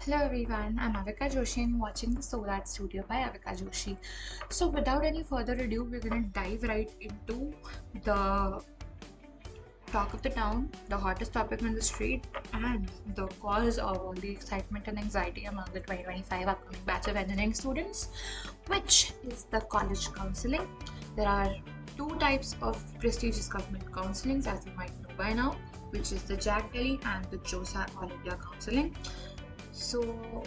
Hello everyone, I'm Avika Joshi and watching the Solar Studio by Avika Joshi. So without any further ado, we're gonna dive right into the talk of the town, the hottest topic on the street, and the cause of all the excitement and anxiety among the 2025 upcoming batch of engineering students, which is the college counseling. There are two types of prestigious government counselings, as you might know by now, which is the JAG Delhi and the JOSA All India Counseling. So,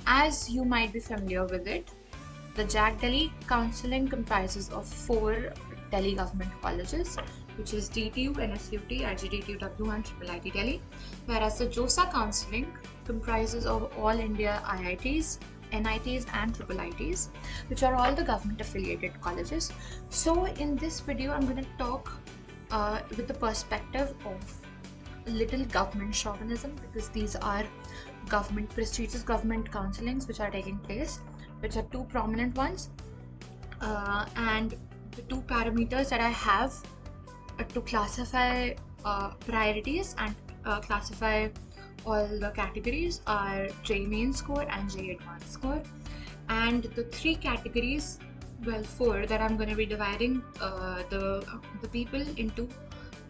as you might be familiar with it, the JAG Delhi counseling comprises of four Delhi government colleges, which is DTU, NSUT, IGDTUW, and IIIT Delhi, whereas the JOSA counseling comprises of all India IITs, NITs, and IIITs, which are all the government affiliated colleges. So, in this video, I'm going to talk with the perspective of little government chauvinism, because these are prestigious government counselings which are taking place, which are two prominent ones, and the two parameters that I have to classify priorities and classify all the categories are JEE Main score and JEE Advanced score. And the three categories, well, four that I'm going to be dividing the people into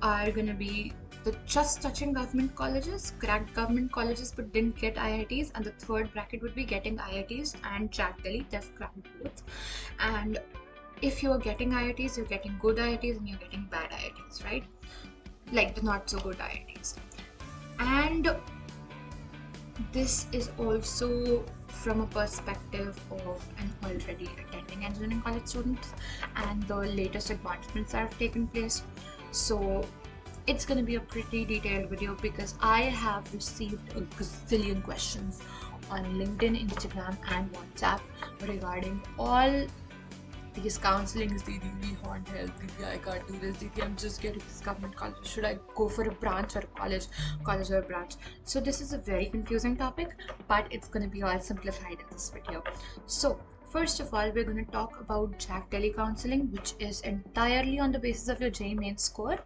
are going to be the just touching government colleges, cracked government colleges but didn't get IITs, and the third bracket would be getting IITs and JAG Delhi, they've cracked both. And if you're getting IITs, you're getting good IITs and you're getting bad IITs, right? Like the not so good IITs. And this is also from a perspective of an already attending engineering college student and the latest advancements that have taken place. So it's going to be a pretty detailed video because I have received a gazillion questions on LinkedIn, Instagram, and WhatsApp regarding all these counselings. Didi, we want help. Didi, I can't do this. Didi, I'm just getting this government college. Should I go for a branch or a college or a branch? So this is a very confusing topic, but it's going to be all simplified in this video. So first of all, we're going to talk about JAG Delhi counseling, which is entirely on the basis of your JEE Main score.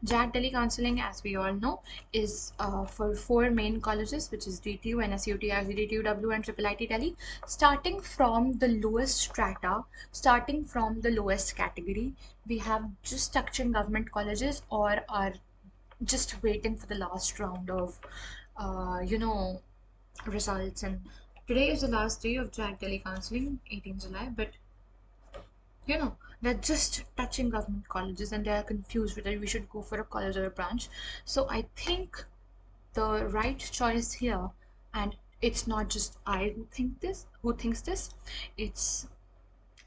JAG Delhi counseling, as we all know, is for four main colleges, which is DTU, NSUT, IGDTUW, and IIIT Delhi. Starting from the lowest strata, starting from the lowest category, we have just touching government colleges or are just waiting for the last round of, results. And today is the last day of JAG Delhi counseling, 18 July, but they're just touching government colleges and they are confused whether we should go for a college or a branch. So I think the right choice here, and it's not just I who thinks this, it's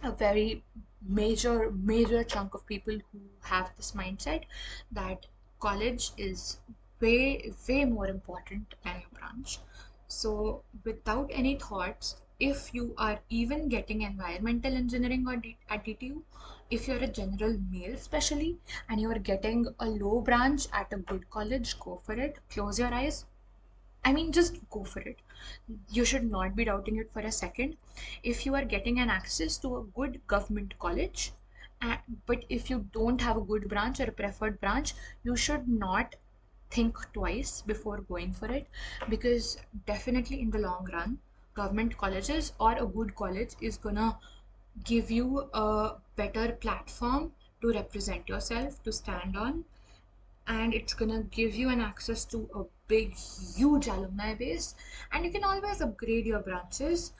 a very major chunk of people who have this mindset that college is way more important than your branch. So without any thoughts, if you are even getting environmental engineering or at DTU, if you're a general male especially and you're getting a low branch at a good college, go for it. Close your eyes, I mean, just go for it. You should not be doubting it for a second. If you are getting an access to a good government college, but if you don't have a good branch or a preferred branch, you should not think twice before going for it, because definitely in the long run, government colleges or a good college is gonna give you a better platform to represent yourself, to stand on, and it's gonna give you an access to a big huge alumni base, and you can always upgrade your branches.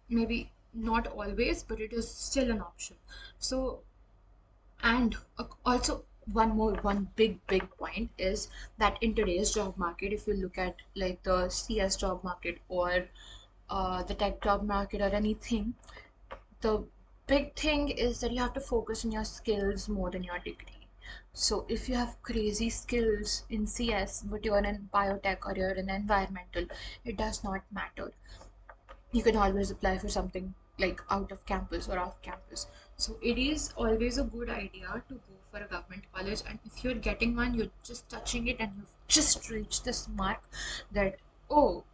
Maybe not always, but it is still an option. So, and also one big point is that in today's job market, if you look at like the CS job market or the tech job market or anything, the big thing is that you have to focus on your skills more than your degree. So if you have crazy skills in CS but you're in biotech or you're in environmental, it does not matter. You can always apply for something like out of campus or off campus. So it is always a good idea to go for a government college, and if you're getting one, you're just touching it and you've just reached this mark that, oh,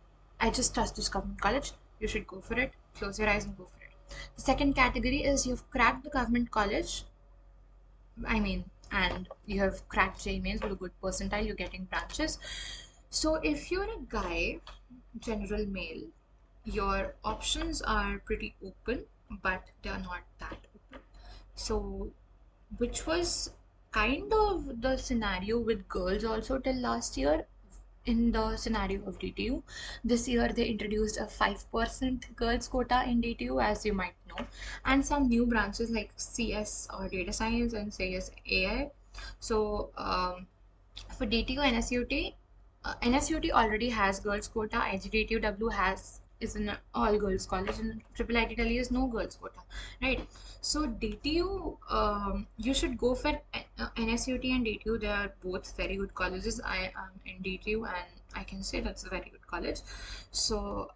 I just touched this government college, you should go for it. Close your eyes and go for it. The second category is you've cracked the government college, and you have cracked JEE Mains with a good percentile, you're getting branches. So if you're a guy, general male, your options are pretty open, but they are not that open. So, which was kind of the scenario with girls also till last year. In the scenario of DTU, this year they introduced a 5% girls quota in DTU, as you might know, and some new branches like CS or data science and CS AI. So, for DTU NSUT, NSUT already has girls quota. IGDTUW is an all girls college, and Triple IT Delhi is no girls quota, right? So DTU, you should go for NSUT and DTU. They are both very good colleges. I am in DTU, and I can say that's a very good college. So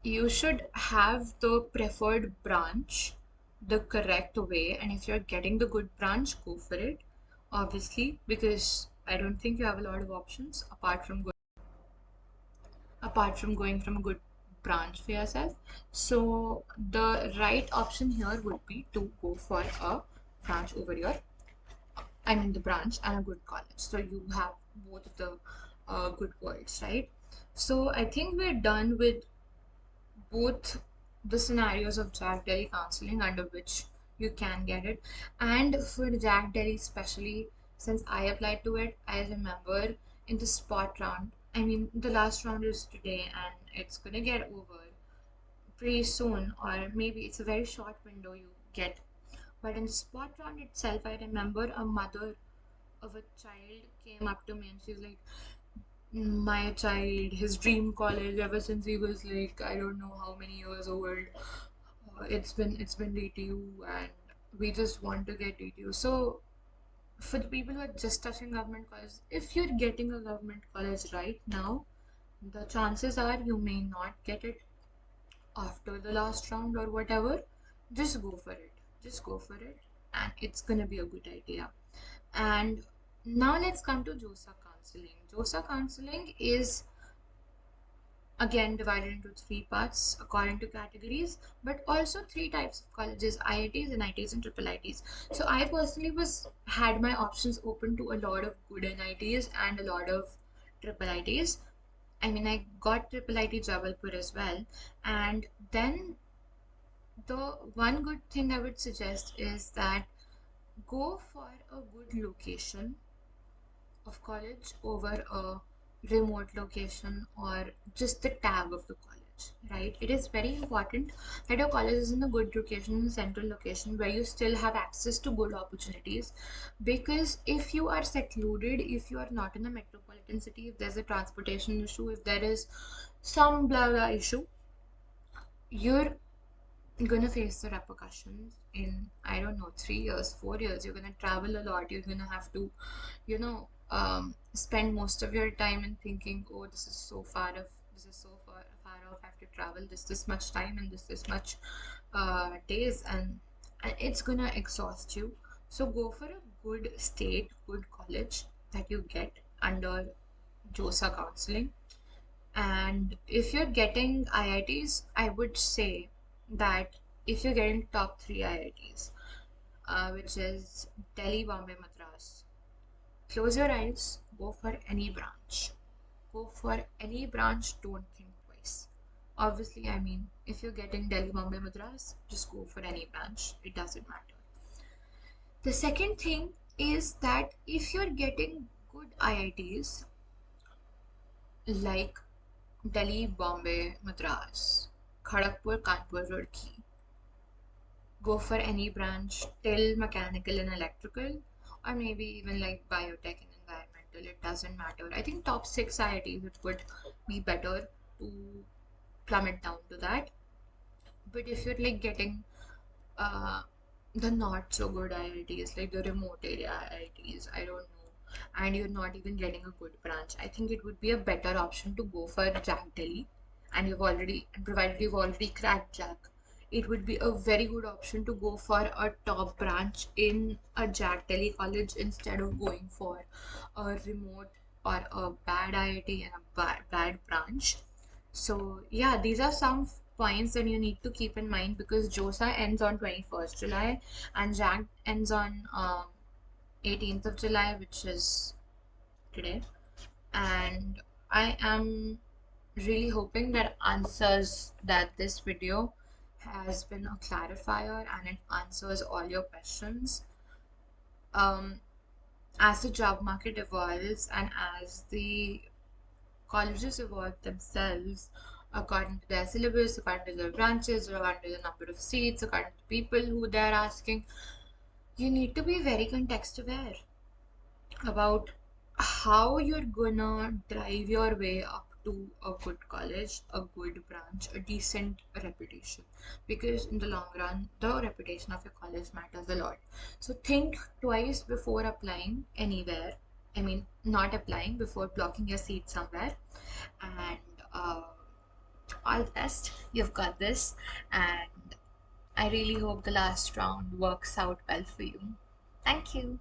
you should have the preferred branch the correct way, and if you're getting the good branch, go for it, obviously, because I don't think you have a lot of options apart from going from a good branch for yourself. So the right option here would be to go for a branch over your, I mean the branch and a good college. So you have both of the good worlds, right? So I think we're done with both the scenarios of Jack Delhi counseling under which you can get it. And for Jack Delhi, especially since I applied to it, I remember in the spot round, I mean, the last round is today and it's gonna get over pretty soon, or maybe it's a very short window you get. But in the spot round itself, I remember a mother of a child came up to me and she was like, my child, his dream college ever since he was like, I don't know how many years old. It's been DTU, and we just want to get DTU. So for the people who are just touching government college, if you're getting a government college right now, the chances are you may not get it after the last round or whatever. Just go for it. Just go for it, and it's gonna be a good idea. And now let's come to JOSA counseling. JOSA counseling is again divided into three parts according to categories, but also three types of colleges: IITs, NITs, and triple ITs. So I personally was had my options open to a lot of good NITs and a lot of triple ITs. I mean, I got triple IT Jabalpur as well. And then the one good thing I would suggest is that go for a good location of college over a remote location or just the tag of the college, right? It is very important that your college is in a good location, in a central location where you still have access to good opportunities. Because if you are secluded, if you are not in a metropolitan city, if there's a transportation issue, if there is some blah blah issue, you're gonna face the repercussions in, I don't know, 3 years, 4 years. You're gonna travel a lot. You're gonna have to, spend most of your time in thinking, oh, this is so far off. I have to travel this much time and this much days, and it's gonna exhaust you. So go for a good state, good college that you get under JOSA counseling. And if you're getting IITs, I would say that if you're getting top three IITs, which is Delhi, Bombay, Madras, close your eyes, go for any branch. Go for any branch, don't think twice. Obviously, I mean, if you're getting Delhi, Bombay, Madras, just go for any branch. It doesn't matter. The second thing is that if you're getting good IITs like Delhi, Bombay, Madras, Kharagpur, Kanpur, Roorkee, go for any branch till mechanical and electrical, or maybe even like biotech and environmental. It doesn't matter. I think top six IITs it would be better to plummet down to that. But if you're like getting uh, the not so good IITs, like the remote area IITs, I don't know, and you're not even getting a good branch, I think it would be a better option to go for Jack Delhi. And provided you've already cracked Jack, it would be a very good option to go for a top branch in a Jack Delhi college instead of going for a remote or a bad IIT and a bad branch. So yeah, these are some points that you need to keep in mind, because JOSA ends on 21st July and JAG ends on 18th of July, which is today. and I am really hoping that answers that this video has been a clarifier and it answers all your questions. Um, as the job market evolves and as the colleges evolve themselves according to their syllabus, according to their branches, according to the number of seats, according to people who they're asking, you need to be very context aware about how you're gonna drive your way up to a good college, a good branch, a decent reputation. Because in the long run, the reputation of your college matters a lot. So think twice before applying anywhere. I mean, not applying before blocking your seat somewhere. And all the best. You've got this. And I really hope the last round works out well for you. Thank you.